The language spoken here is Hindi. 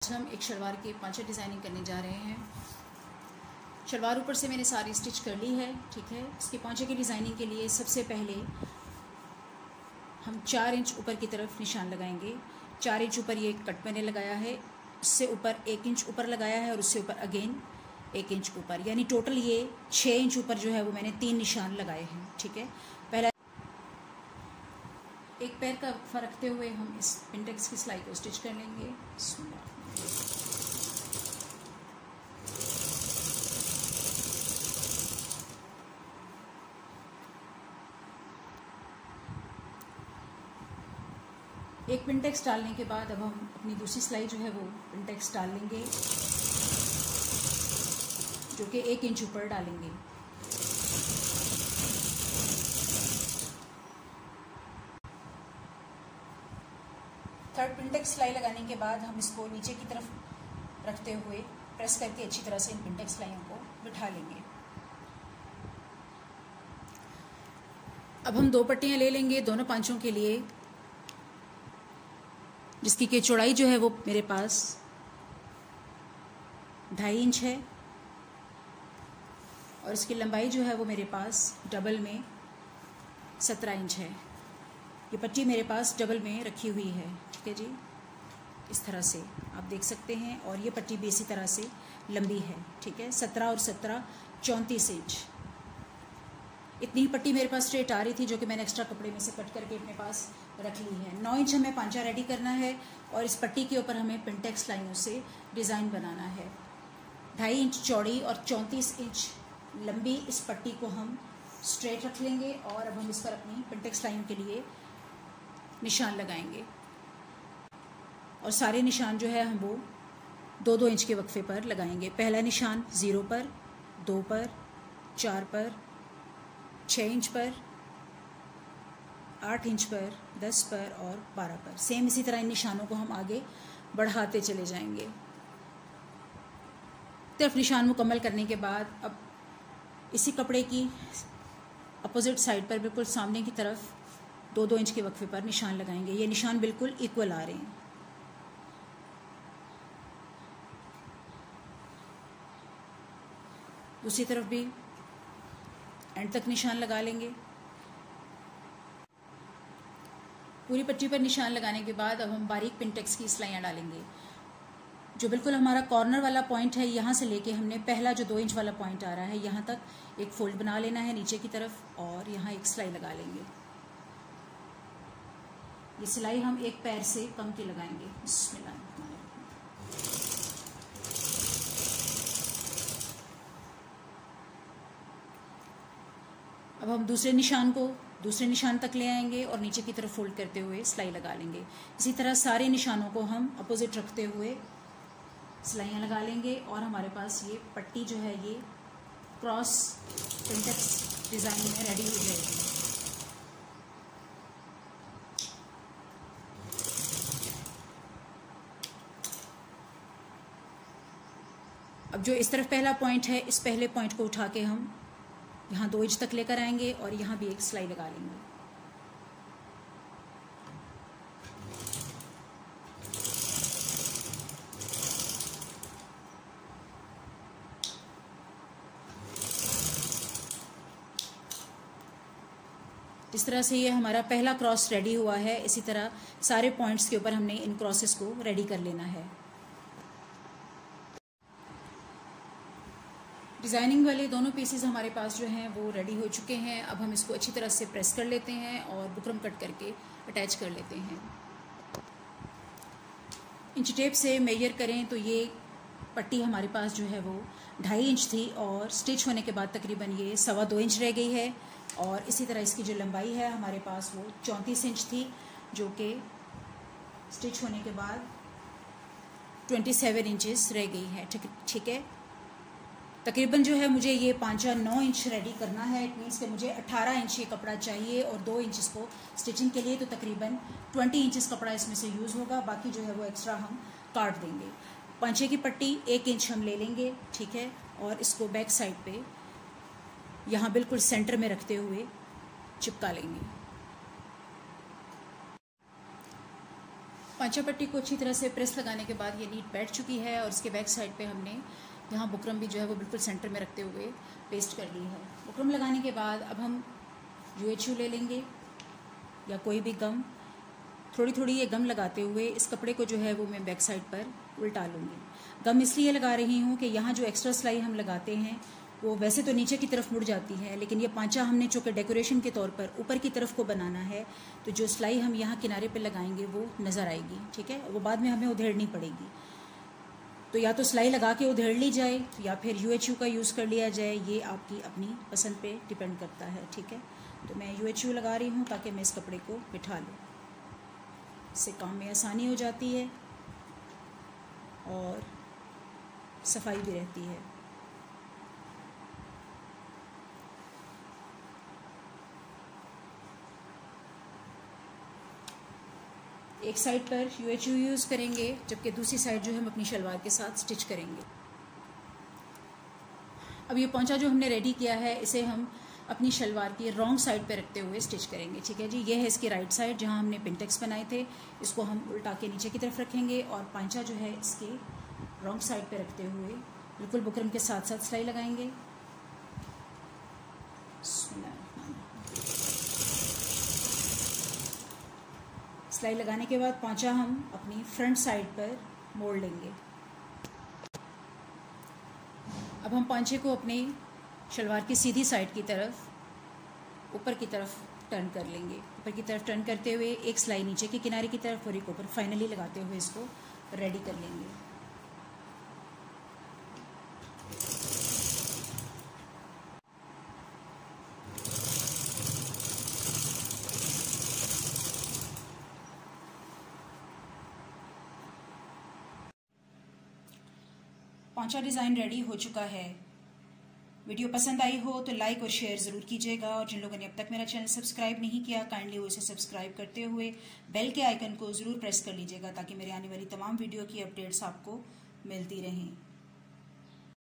आज हम एक शलवार की पांचा डिज़ाइनिंग करने जा रहे हैं। शलवार ऊपर से मैंने सारी स्टिच कर ली है, ठीक है। इसके पांचे की डिज़ाइनिंग के लिए सबसे पहले हम 4 इंच ऊपर की तरफ निशान लगाएंगे। 4 इंच ऊपर ये कट मैंने लगाया है, उससे ऊपर 1 इंच ऊपर लगाया है और उससे ऊपर अगेन 1 इंच ऊपर, यानी टोटल ये 6 इंच ऊपर जो है वो मैंने 3 निशान लगाए हैं, ठीक है। पहला एक पैर का वक्फा रखते हुए हम इस पिंटेक्स की सिलाई को स्टिच कर लेंगे। एक पिंटेक्स डालने के बाद अब हम अपनी दूसरी सिलाई जो है वो पिंटेक्स डाल लेंगे, जो कि 1 इंच ऊपर डालेंगे। थर्ड पिंटेक्स सिलाई लगाने के बाद हम इसको नीचे की तरफ रखते हुए प्रेस करके अच्छी तरह से इन पिंटेक्स सिलाइयों को बिठा लेंगे। अब हम 2 पट्टियां ले लेंगे दोनों पांचों के लिए, जिसकी की चौड़ाई जो है वो मेरे पास 2.5 इंच है और इसकी लंबाई जो है वो मेरे पास डबल में 17 इंच है। ये पट्टी मेरे पास डबल में रखी हुई है, ठीक है जी, इस तरह से आप देख सकते हैं। और ये पट्टी भी इसी तरह से लंबी है, ठीक है। 17 और 17 34 इंच इतनी ही पट्टी मेरे पास स्ट्रेट आ रही थी, जो कि मैंने एक्स्ट्रा कपड़े में से कट करके अपने पास रख ली है। 9 इंच हमें पांचा रेडी करना है और इस पट्टी के ऊपर हमें पिंटेक्स लाइनों से डिज़ाइन बनाना है। 2.5 इंच चौड़ी और 34 इंच लंबी इस पट्टी को हम स्ट्रेट रख लेंगे और अब हम इस पर अपनी पिंटेक्स लाइन के लिए निशान लगाएंगे। और सारे निशान जो है हम वो 2-2 इंच के वक्फे पर लगाएंगे। पहला निशान 0 पर, 2 पर, 4 पर, 6 इंच पर, 8 इंच पर, 10 पर और 12 पर। सेम इसी तरह इन निशानों को हम आगे बढ़ाते चले जाएंगे। तरफ निशान मुकम्मल करने के बाद अब इसी कपड़े की अपोजिट साइड पर बिल्कुल सामने की तरफ 2-2 इंच के वक्फे पर निशान लगाएंगे। ये निशान बिल्कुल इक्वल आ रहे हैं। दूसरी तरफ भी एंड तक निशान लगा लेंगे। पूरी पट्टी पर निशान लगाने के बाद अब हम बारीक पिंटेक्स की सिलाइयाँ डालेंगे। जो बिल्कुल हमारा कॉर्नर वाला पॉइंट है, यहाँ से लेके हमने पहला जो 2 इंच वाला पॉइंट आ रहा है यहाँ तक एक फोल्ड बना लेना है नीचे की तरफ और यहाँ एक सिलाई लगा लेंगे। ये सिलाई हम एक पैर से कम की लगाएंगे। बिस्मिल्लाह। अब हम दूसरे निशान तक ले आएंगे और नीचे की तरफ फोल्ड करते हुए सिलाई लगा लेंगे। इसी तरह सारे निशानों को हम अपोजिट रखते हुए सिलाइयाँ लगा लेंगे और हमारे पास ये पट्टी जो है ये क्रॉस पिंटेक्स डिज़ाइन में रेडी हो जाएगी। अब जो इस तरफ पहला पॉइंट है, इस पहले पॉइंट को उठा के हम यहाँ 2 इंच तक लेकर आएंगे और यहाँ भी एक सिलाई लगा लेंगे। इस तरह से ये हमारा पहला क्रॉस रेडी हुआ है। इसी तरह सारे पॉइंट्स के ऊपर हमने इन क्रॉसेस को रेडी कर लेना है। डिज़ाइनिंग वाले दोनों पीसेस हमारे पास जो हैं वो रेडी हो चुके हैं। अब हम इसको अच्छी तरह से प्रेस कर लेते हैं और बुकरम कट करके अटैच कर लेते हैं। इंच टेप से मेजर करें तो ये पट्टी हमारे पास जो है वो 2.5 इंच थी और स्टिच होने के बाद तकरीबन ये 2.25 इंच रह गई है। और इसी तरह इसकी जो लंबाई है हमारे पास वो 34 इंच थी, जो कि स्टिच होने के बाद 27 इंचेस रह गई है, ठीक है। तकरीबन जो है मुझे ये पांचा 9 इंच रेडी करना है। इट मीन्स कि मुझे 18 इंच ये कपड़ा चाहिए और 2 इंच इसको स्टिचिंग के लिए, तो तकरीबन 20 इंचेस कपड़ा इसमें से यूज़ होगा। बाकी जो है वो एक्स्ट्रा हम काट देंगे। पांचे की पट्टी 1 इंच हम ले लेंगे, ठीक है, और इसको बैक साइड पे यहाँ बिल्कुल सेंटर में रखते हुए चिपका लेंगे। पांचा पट्टी को अच्छी तरह से प्रेस लगाने के बाद ये नीट बैठ चुकी है और इसके बैक साइड पे हमने यहाँ बुकरम भी जो है वो बिल्कुल सेंटर में रखते हुए पेस्ट कर ली है। बुकरम लगाने के बाद अब हम UHU ले लेंगे या कोई भी गम, थोड़ी थोड़ी ये गम लगाते हुए इस कपड़े को जो है वो मैं बैक साइड पर उल्टा लूँगी। गम इसलिए लगा रही हूँ कि यहाँ जो एक्स्ट्रा सिलाई हम लगाते हैं वो वैसे तो नीचे की तरफ मुड़ जाती है, लेकिन ये पांचा हमने चूँकि डेकोरेशन के तौर पर ऊपर की तरफ को बनाना है तो जो सिलाई हम यहाँ किनारे पे लगाएंगे वो नज़र आएगी, ठीक है। वो बाद में हमें उधेड़नी पड़ेगी, तो या तो सिलाई लगा के उधेड़ ली जाए या फिर UHU का यूज़ कर लिया जाए, ये आपकी अपनी पसंद पे डिपेंड करता है, ठीक है। तो मैं UHU लगा रही हूँ ताकि मैं इस कपड़े को बिठा लूँ, इससे काम में आसानी हो जाती है और सफाई भी रहती है। एक साइड पर UHU यूज़ करेंगे जबकि दूसरी साइड जो है हम अपनी शलवार के साथ स्टिच करेंगे। अब ये पोंचा जो हमने रेडी किया है इसे हम अपनी शलवार की रॉन्ग साइड पे रखते हुए स्टिच करेंगे, ठीक है जी। ये है इसकी राइट साइड जहाँ हमने पिनटेक्स बनाए थे, इसको हम उल्टा के नीचे की तरफ रखेंगे और पांचा जो है इसके रॉन्ग साइड पे रखते हुए बिल्कुल बुकरम के साथ साथ सिलाई लगाएंगे। सिलाई लगाने के बाद पांचा हम अपनी फ्रंट साइड पर मोड़ लेंगे। अब हम पांचे को अपने शलवार की सीधी साइड की तरफ ऊपर की तरफ टर्न कर लेंगे। ऊपर की तरफ टर्न करते हुए एक सिलाई नीचे के किनारे की तरफ और एक ऊपर फाइनली लगाते हुए इसको रेडी कर लेंगे। पांचा डिज़ाइन रेडी हो चुका है। वीडियो पसंद आई हो तो लाइक और शेयर ज़रूर कीजिएगा और जिन लोगों ने अब तक मेरा चैनल सब्सक्राइब नहीं किया काइंडली वो इसे सब्सक्राइब करते हुए बेल के आइकन को ज़रूर प्रेस कर लीजिएगा ताकि मेरे आने वाली तमाम वीडियो की अपडेट्स आपको मिलती रहें।